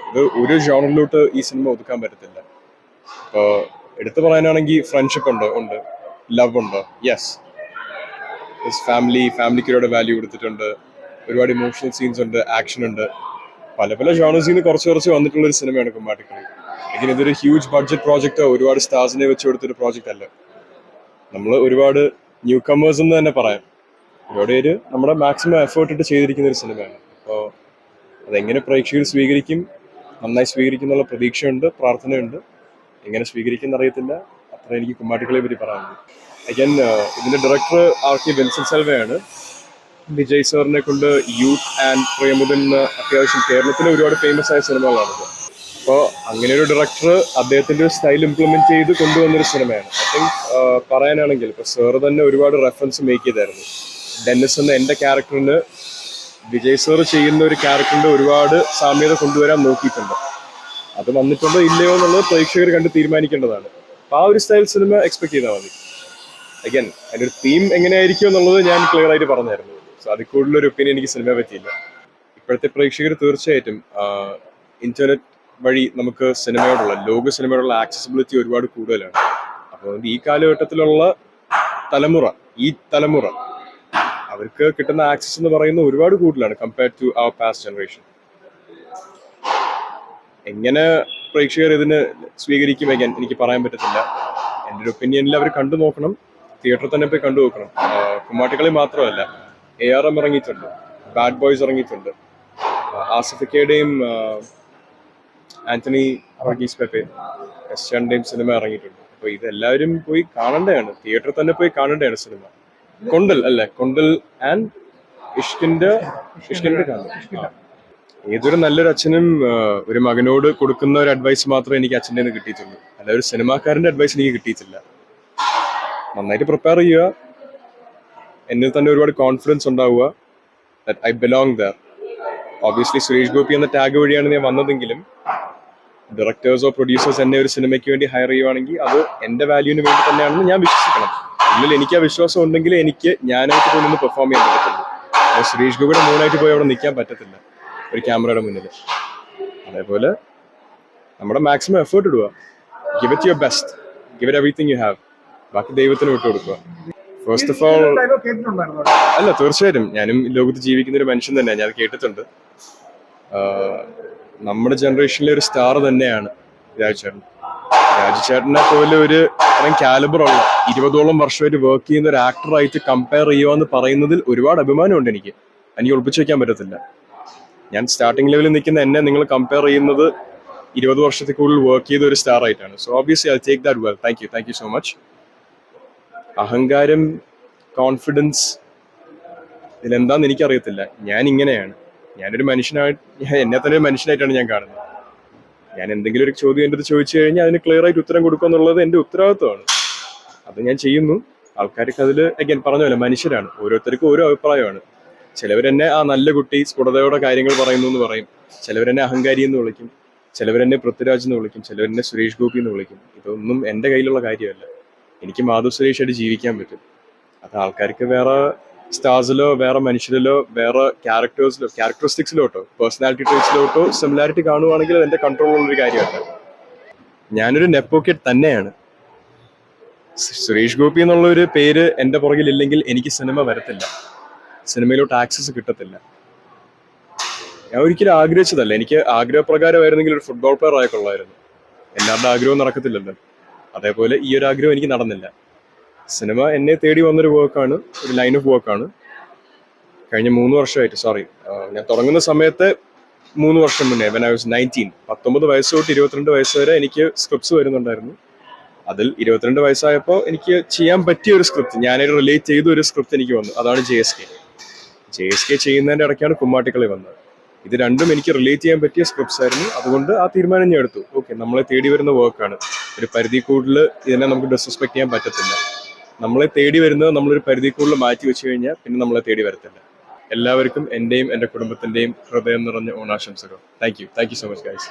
ഇത് ഒരു ജോണറിലോട്ട് ഈ സിനിമ ഒതുക്കാൻ പറ്റത്തില്ല. ഇപ്പോൾ എടുത്തു പറയാനാണെങ്കിൽ ഫ്രണ്ട്ഷിപ്പ് ഉണ്ട്, ലവ് ഉണ്ട്, യെസ്, ഫാമിലിക്ക് ഒരുപാട് വാല്യൂ കൊടുത്തിട്ടുണ്ട്, ഒരുപാട് ഇമോഷണൽ സീൻസ് ഉണ്ട്, ആക്ഷൻ ഉണ്ട്. പല പല ജോണേഴ്സിൽ നിന്ന് കുറച്ച് വന്നിട്ടുള്ള ഒരു സിനിമയാണ് കുമ്മാട്ടിക്കളി. എങ്കിലും ഇതൊരു ഹ്യൂജ് ബഡ്ജറ്റ് പ്രോജക്റ്റോ ഒരുപാട് സ്റ്റാർസിനെ വെച്ച് കൊടുത്തൊരു പ്രോജക്റ്റ് അല്ല. നമ്മൾ ഒരുപാട് ന്യൂ കമേഴ്സ് എന്ന് തന്നെ പറയാം. ഒരുപാട് പേര് നമ്മുടെ മാക്സിമം എഫേർട്ട് ഇട്ട് ചെയ്തിരിക്കുന്ന ഒരു സിനിമയാണ്. അപ്പോൾ അതെങ്ങനെ പ്രേക്ഷകർ സ്വീകരിക്കും, നന്നായി സ്വീകരിക്കും എന്നുള്ള പ്രതീക്ഷയുണ്ട്, പ്രാർത്ഥനയുണ്ട്. എങ്ങനെ സ്വീകരിക്കും എന്നറിയത്തില്ല. അത്ര എനിക്ക് കുമ്മാട്ടിക്കളെ പറ്റി പറയാനുള്ളൂ. അഗൈൻ ഇതിന്റെ ഡയറക്ടർ ആർ.കെ. വിൻസൻ സെൽവയാണ്. വിജയ് സാറിനെ കൊണ്ട് യൂത്ത് ആൻഡ് പ്രേമദൻ അത്യാവശ്യം കേരളത്തിലെ ഒരുപാട് ഫേമസ് ആയ സിനിമകളാണിത്. അപ്പോൾ അങ്ങനെ ഒരു ഡയറക്ടർ അദ്ദേഹത്തിന്റെ ഒരു സ്റ്റൈൽ ഇംപ്ലിമെന്റ് ചെയ്ത് കൊണ്ടുവന്നൊരു സിനിമയാണ്. ഐ തിങ്ക് പറയാനാണെങ്കിൽ ഇപ്പോൾ സാറ് തന്നെ ഒരുപാട് റെഫറൻസ് മേക്ക് ചെയ്തായിരുന്നു. ഡെന്നിസ് എന്ന എൻ്റെ ക്യാരക്ടറിന് വിജയ് സാർ ചെയ്യുന്ന ഒരു ക്യാരക്ടറിന്റെ ഒരുപാട് സാമ്യത കൊണ്ടുവരാൻ നോക്കിയിട്ടുണ്ട്. അത് വന്നിട്ടുണ്ടോ ഇല്ലയോ എന്നുള്ളത് പ്രേക്ഷകർ കണ്ട് തീരുമാനിക്കേണ്ടതാണ്. അപ്പോൾ ആ ഒരു സ്റ്റൈൽ സിനിമ എക്സ്പെക്ട് ചെയ്താൽ മതി. അഗൈൻ അതിൻ്റെ ഒരു തീം എങ്ങനെയായിരിക്കും എന്നുള്ളത് ഞാൻ ക്ലിയർ ആയിട്ട് പറഞ്ഞായിരുന്നു. സോ അതിൽ കൂടുതലൊരു ഒപ്പീനിയൻ എനിക്ക് സിനിമയെ പറ്റിയില്ല. ഇപ്പോഴത്തെ പ്രേക്ഷകർ തീർച്ചയായിട്ടും ഇന്റർനെറ്റ് വഴി നമുക്ക് ലോക സിനിമയോടുള്ള ആക്സസിബിലിറ്റി ഒരുപാട് കൂടുതലാണ്. അപ്പോൾ ഈ കാലഘട്ടത്തിലുള്ള തലമുറ അവർക്ക് കിട്ടുന്ന ആക്സസ് എന്ന് പറയുന്നത് ഒരുപാട് കൂടുതലാണ് compared to our past generation. എങ്ങനെ പ്രേക്ഷകർ ഇതിന് സ്വീകരിക്കും എനിക്ക് പറയാൻ പറ്റത്തില്ല. എൻ്റെ ഒരു ഒപ്പീനിയനിൽ അവർ കണ്ടു നോക്കണം, തിയേറ്ററിൽ തന്നെ പോയി കണ്ടു നോക്കണം. കുമ്മാട്ടിക്കളി മാത്രമല്ല, ARM ഇറങ്ങിയിട്ടുണ്ട്, ബാഡ് ബോയ്സ് ഇറങ്ങിയിട്ടുണ്ട്, ആസിഫിക്കയുടെയും ആന്റണി വർഗീസ് പെപ്പെ എസ്റ്റാന്റെയും സിനിമ ഇറങ്ങിയിട്ടുണ്ട്. അപ്പോൾ ഇതെല്ലാവരും പോയി കാണേണ്ടതാണ്, തിയേറ്ററിൽ തന്നെ പോയി കാണേണ്ടതാണ് സിനിമ. കൊണ്ടൽ ആൻഡ് ഇഷ്കിന്റെ ഏതൊരു നല്ലൊരു അച്ഛനും ഒരു മകനോട് കൊടുക്കുന്ന ഒരു അഡ്വൈസ് മാത്രമേ എനിക്ക് അച്ഛൻ്റെ നിന്ന് കിട്ടിയിട്ടുള്ളൂ. അല്ല ഒരു സിനിമാക്കാരൻ്റെ അഡ്വൈസ് എനിക്ക് കിട്ടിയിട്ടില്ല. നന്നായിട്ട് പ്രിപ്പയർ ചെയ്യുക, എന്നിൽ തന്നെ ഒരുപാട് കോൺഫിഡൻസ് ഉണ്ടാവുക, that I belong there. Obviously Suresh Gopi എന്ന ടാഗ് വഴിയാണ് ഞാൻ വന്നതെങ്കിലും ഡയറക്ടേഴ്സോ പ്രൊഡ്യൂസേഴ്സ് എന്നെ ഒരു സിനിമയ്ക്ക് വേണ്ടി ഹയർ ചെയ്യുവാണെങ്കിൽ അത് എൻ്റെ വാല്യൂവിന് വേണ്ടി തന്നെയാണെന്ന് ഞാൻ വിശ്വസിക്കണം. ഉള്ളിൽ എനിക്ക് ആ വിശ്വാസം ഉണ്ടെങ്കിൽ ഞാനായിട്ട് പോയി നിന്ന് പെർഫോം ചെയ്യാൻ പറ്റത്തുള്ളൂ. സുരേഷ് ഗോപിയുടെ മൂന്നായിട്ട് പോയി അവിടെ നിൽക്കാൻ പറ്റത്തില്ല ഒരു ക്യാമറയുടെ മുന്നിൽ. അതേപോലെ നമ്മുടെ മാക്സിമം എഫേർട്ട് ഇടുക, give it your best, give it everything you have, ബാക്കി ദൈവത്തിന് വിട്ടു കൊടുക്കുക. ഫസ്റ്റ് ഓഫ് ഓൾ അല്ല, തീർച്ചയായിട്ടും ഞാനും ലോകത്ത് ജീവിക്കുന്ന ഒരു മനുഷ്യൻ തന്നെയാണ്, ഞാൻ കേട്ടിട്ടുണ്ട്. നമ്മുടെ ജനറേഷനിലെ ഒരു സ്റ്റാർ തന്നെയാണ് രാജുചേട്ടനെ പോലെ ഒരു അത്രയും കാലിബറുള്ള 20ഓളം വർഷമായിട്ട് വർക്ക് ചെയ്യുന്ന ഒരു ആക്ടറായിട്ട് കമ്പയർ ചെയ്യുക എന്ന് പറയുന്നതിൽ ഒരുപാട് അഭിമാനമുണ്ട് എനിക്ക് ഒളിപ്പിച്ചു വെക്കാൻ പറ്റത്തില്ല. ഞാൻ സ്റ്റാർട്ടിംഗ് ലെവലിൽ നിൽക്കുന്ന എന്നെ നിങ്ങൾ കമ്പയർ ചെയ്യുന്നത് 20 വർഷത്തിൽ കൂടുതൽ വർക്ക് ചെയ്ത ഒരു സ്റ്റാർ ആയിട്ടാണ്. So obviously I take that well. Thank you so much. അഹങ്കാരം, കോൺഫിഡൻസ് ഇതിലെന്താന്ന് എനിക്കറിയത്തില്ല. ഞാൻ ഇങ്ങനെയാണ്, ഞാനൊരു മനുഷ്യനായിട്ട് എന്നെ തന്നെ ഒരു മനുഷ്യനായിട്ടാണ് ഞാൻ കാണുന്നത്. ഞാൻ എന്തെങ്കിലും ഒരു ചോദ്യം എൻ്റെ അടുത്ത് ചോദിച്ചു കഴിഞ്ഞാൽ അതിന് ക്ലിയർ ആയിട്ട് ഉത്തരം കൊടുക്കുക എന്നുള്ളത് എൻ്റെ ഉത്തരവാദിത്വമാണ്. അത് ഞാൻ ചെയ്യുന്നു. ആൾക്കാർക്ക് അതിൽ പറഞ്ഞ പോലെ മനുഷ്യരാണ്, ഓരോരുത്തർക്കും ഓരോ അഭിപ്രായമാണ്. ചിലവരെന്നെ നല്ല കുട്ടി സ്ഫുടതയോടെ കാര്യങ്ങൾ പറയുന്നു എന്ന് പറയും, ചിലവരെന്നെ അഹങ്കാരി എന്ന് വിളിക്കും, ചിലവരെന്നെ പൃഥ്വിരാജ് എന്ന് വിളിക്കും, ചിലവരെന്നെ സുരേഷ് ഗോപി എന്ന് വിളിക്കും. ഇതൊന്നും എൻ്റെ കയ്യിലുള്ള കാര്യമല്ല. എനിക്ക് മാധവ് സുരേഷായിട്ട് ജീവിക്കാൻ പറ്റും. അത് ആൾക്കാർക്ക് വേറെ സ്റ്റാർസിലോ വേറെ മനുഷ്യരിലോ വേറെ ക്യാരക്ടറിസ്റ്റിക്സിലോട്ടോ പേഴ്സണാലിറ്റി ട്രേറ്റ്സിലോട്ടോ സിമിലാരിറ്റി കാണുവാണെങ്കിൽ അത് എൻ്റെ കൺട്രോളുള്ളൊരു കാര്യമല്ല. ഞാനൊരു നെപ്പോക്കറ്റ് തന്നെയാണ്. സുരേഷ് ഗോപി എന്നുള്ള ഒരു പേര് എൻ്റെ പുറകിൽ ഇല്ലെങ്കിൽ എനിക്ക് സിനിമ വരത്തില്ല, സിനിമയിലോട്ട് ആക്സസ് കിട്ടത്തില്ല. ഞാൻ ഒരിക്കലും ആഗ്രഹിച്ചതല്ല. എനിക്ക് ആഗ്രഹപ്രകാരമായിരുന്നെങ്കിൽ ഒരു ഫുട്ബോൾ പ്ലെയർ ആയിക്കൊള്ളായിരുന്നു. എല്ലാവരുടെ ആഗ്രഹവും നടക്കത്തില്ലല്ലോ. അതേപോലെ ഈ ഒരു ആഗ്രഹം എനിക്ക് നടന്നില്ല. സിനിമ എന്നെ തേടി വന്നൊരു വർക്കാണ്, ഒരു ലൈൻ ഓഫ് വർക്കാണ്. കഴിഞ്ഞ 3 വർഷമായിട്ട് ഞാൻ തുടങ്ങുന്ന സമയത്ത് 3 വർഷം മുന്നേ when I was 19, 19 വയസ്സ് തൊട്ട് 22 വയസ്സ് വരെ എനിക്ക് സ്ക്രിപ്റ്റ്സ് വരുന്നുണ്ടായിരുന്നു. അതിൽ 22 വയസ്സായപ്പോൾ എനിക്ക് ചെയ്യാൻ പറ്റിയ ഒരു സ്ക്രിപ്റ്റ്, ഞാനായിട്ട് റിലേറ്റ് ചെയ്ത ഒരു സ്ക്രിപ്റ്റ് എനിക്ക് വന്നു. അതാണ് JSK ചെയ്യുന്നതിൻ്റെ ഇടയ്ക്കാണ് കുമ്മാട്ടിക്കളി വന്നത്. ഇത് രണ്ടും എനിക്ക് റിലേറ്റ് ചെയ്യാൻ പറ്റിയ സ്ക്രിപ്റ്റ്സ് ആയിരുന്നു. അതുകൊണ്ട് ആ തീരുമാനം ഞാൻ എടുത്തു. ഓക്കെ, നമ്മളെ തേടി വരുന്ന വർക്കാണ്, ഒരു പരിധി കൂടുതൽ ഇതിനെ നമുക്ക് ഡിസ്റെസ്പെക്ട് ചെയ്യാൻ പറ്റത്തില്ല. നമ്മളെ തേടി വരുന്നത് നമ്മളൊരു പരിധി കൂടുതൽ മാറ്റി വെച്ച് കഴിഞ്ഞാൽ പിന്നെ നമ്മളെ തേടി വരത്തില്ല. എല്ലാവർക്കും എൻ്റെയും എൻ്റെ കുടുംബത്തിൻ്റെയും ഹൃദയം നിറഞ്ഞ ഓണാശംസകൾ. Thank you so much guys.